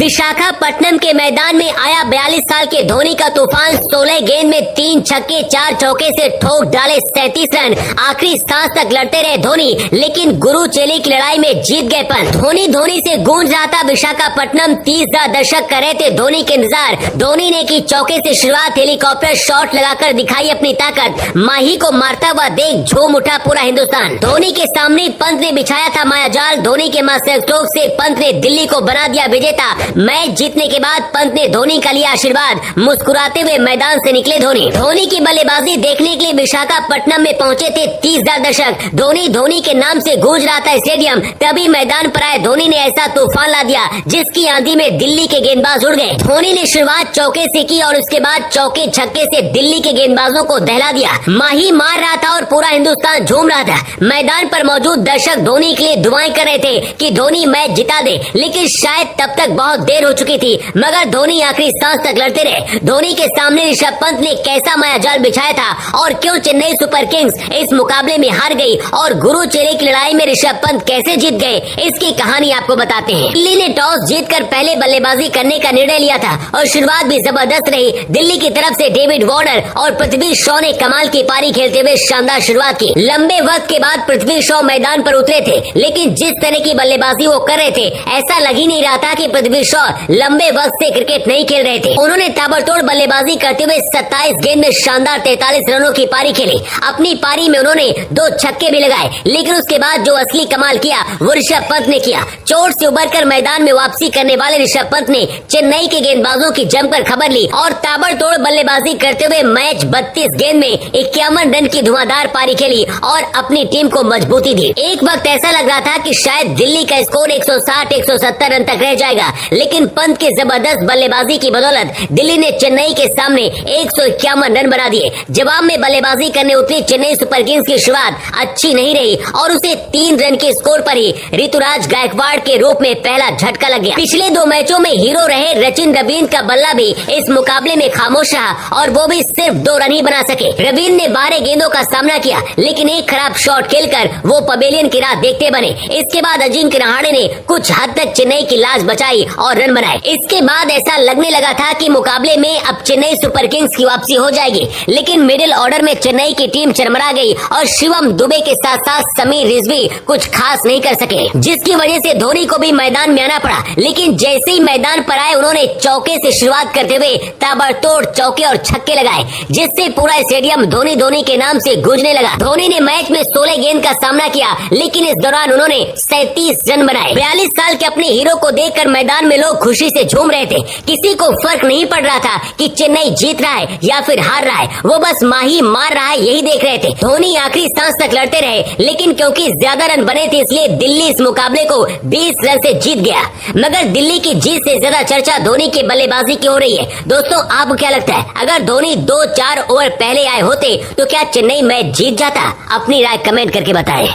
विशाखापट्टनम के मैदान में आया 42 साल के धोनी का तूफान। 16 गेंद में 3 छक्के 4 चौके से ठोक डाले 37 रन। आखिरी सांस तक लड़ते रहे धोनी, लेकिन गुरु चेली की लड़ाई में जीत गए पंत। धोनी से गूंज रहा था विशाखापट्टनम। 30,000 दर्शक कर रहे थे धोनी के इंतजार। धोनी ने की चौके से शुरुआत, हेलीकॉप्टर शॉट लगाकर दिखाई अपनी ताकत। माही को मारता हुआ देख झूम उठा पूरा हिंदुस्तान। धोनी के सामने पंत ने बिछाया था मायाजाल। धोनी के मास्टर स्ट्रोक से पंत ने दिल्ली को बना दिया विजेता। मैच जीतने के बाद पंत ने धोनी का लिया आशीर्वाद। मुस्कुराते हुए मैदान से निकले धोनी की बल्लेबाजी देखने के लिए विशाखापट्टनम में पहुंचे थे 30,000 दर्शक। धोनी के नाम से गूंज रहा था स्टेडियम। तभी मैदान पर आए धोनी ने ऐसा तूफान ला दिया जिसकी आंधी में दिल्ली के गेंदबाज उड़ गए। धोनी ने शुरुआत चौके से की और उसके बाद चौके छक्के से दिल्ली के गेंदबाजों को दहला दिया। माही मार रहा था और पूरा हिंदुस्तान झूम रहा था। मैदान पर मौजूद दर्शक धोनी के लिए दुआएं कर रहे थे कि धोनी मैच जिता दे, लेकिन शायद तब तक बहुत देर हो चुकी थी। मगर धोनी आखिरी सांस तक लड़ते रहे। धोनी के सामने ऋषभ पंत ने कैसा मायाजाल बिछाया था और क्यों चेन्नई सुपर किंग्स इस मुकाबले में हार गई और गुरु चेले की लड़ाई में ऋषभ पंत कैसे जीत गए, इसकी कहानी आपको बताते हैं। दिल्ली ने टॉस जीतकर पहले बल्लेबाजी करने का निर्णय लिया था और शुरुआत भी जबरदस्त रही। दिल्ली की तरफ से डेविड वार्नर और पृथ्वी शॉ ने कमाल की पारी खेलते हुए शानदार शुरुआत की। लंबे वक्त के बाद पृथ्वी शॉ मैदान पर उतरे थे, लेकिन जिस तरह की बल्लेबाजी वो कर रहे थे ऐसा लग ही नहीं रहा था कि पृथ्वी शॉ लंबे वक्त से क्रिकेट नहीं खेल रहे थे। उन्होंने ताबड़तोड़ बल्लेबाजी करते हुए 27 गेंद में शानदार 43 रनों की पारी खेली। अपनी पारी में उन्होंने 2 छक्के भी लगाए, लेकिन उसके बाद जो असली कमाल किया वो ऋषभ पंत ने किया। चोट से उबरकर मैदान में वापसी करने वाले ऋषभ पंत ने चेन्नई के गेंदबाजों की जमकर खबर ली और ताबड़तोड़ बल्लेबाजी करते हुए मैच 32 गेंद में 51 रन की धुआंधार पारी खेली और अपनी टीम को मजबूती दी। एक वक्त ऐसा लग रहा था कि शायद दिल्ली का स्कोर 160-170 रन तक रह जाएगा, लेकिन पंत के जबरदस्त बल्लेबाजी की बदौलत दिल्ली ने चेन्नई के सामने 151 रन बना दिए। जवाब में बल्लेबाजी करने उतरी चेन्नई सुपर किंग्स की शुरुआत अच्छी नहीं रही और उसे 3 रन के स्कोर पर ही ऋतुराज गायकवाड़ के रूप में पहला झटका लग गया। पिछले 2 मैचों में हीरो रहे सचिन रवींद्र का बल्ला भी इस मुकाबले में खामोश रहा और वो भी सिर्फ 2 रन ही बना सके। रवींद्र ने 12 गेंदों का सामना किया, लेकिन एक खराब शॉट खेलकर वो पवेलियन की राह देखते बने। इसके बाद अजिंक्य रहाणे ने कुछ हद तक चेन्नई की लाज बचाई और रन बनाए। इसके बाद ऐसा लगने लगा था कि मुकाबले में अब चेन्नई सुपर किंग्स की वापसी हो जाएगी, लेकिन मिडिल ऑर्डर में चेन्नई की टीम चरमरा गई और शिवम दुबे के साथ साथ समीर रिजवी कुछ खास नहीं कर सके, जिसकी वजह से धोनी को भी मैदान में आना पड़ा। लेकिन जैसे ही मैदान पर आए उन्होंने चौके से शुरुआत करते हुए ताबड़तोड़ चौके और छक्के लगाए, जिससे पूरा स्टेडियम धोनी के नाम से गूंजने लगा। धोनी ने मैच में 16 गेंद का सामना किया, लेकिन इस दौरान उन्होंने 37 रन बनाए। 42 साल के अपने हीरो को देखकर मैदान में लोग खुशी से झूम रहे थे। किसी को फर्क नहीं पड़ रहा था कि चेन्नई जीत रहा है या फिर हार रहा है, वो बस माही मार रहा है यही देख रहे थे। धोनी आखिरी सांस तक लड़ते रहे, लेकिन क्योंकि ज्यादा रन बने थे इसलिए दिल्ली इस मुकाबले को 20 रन से जीत गया। मगर दिल्ली की जीत से ज्यादा चर्चा धोनी की बल्लेबाजी की हो रही है। दोस्तों, आपको क्या लगता है, अगर धोनी 2-4 ओवर पहले आए होते तो क्या चेन्नई मैच जीत जाता? अपनी राय कमेंट करके बताएं।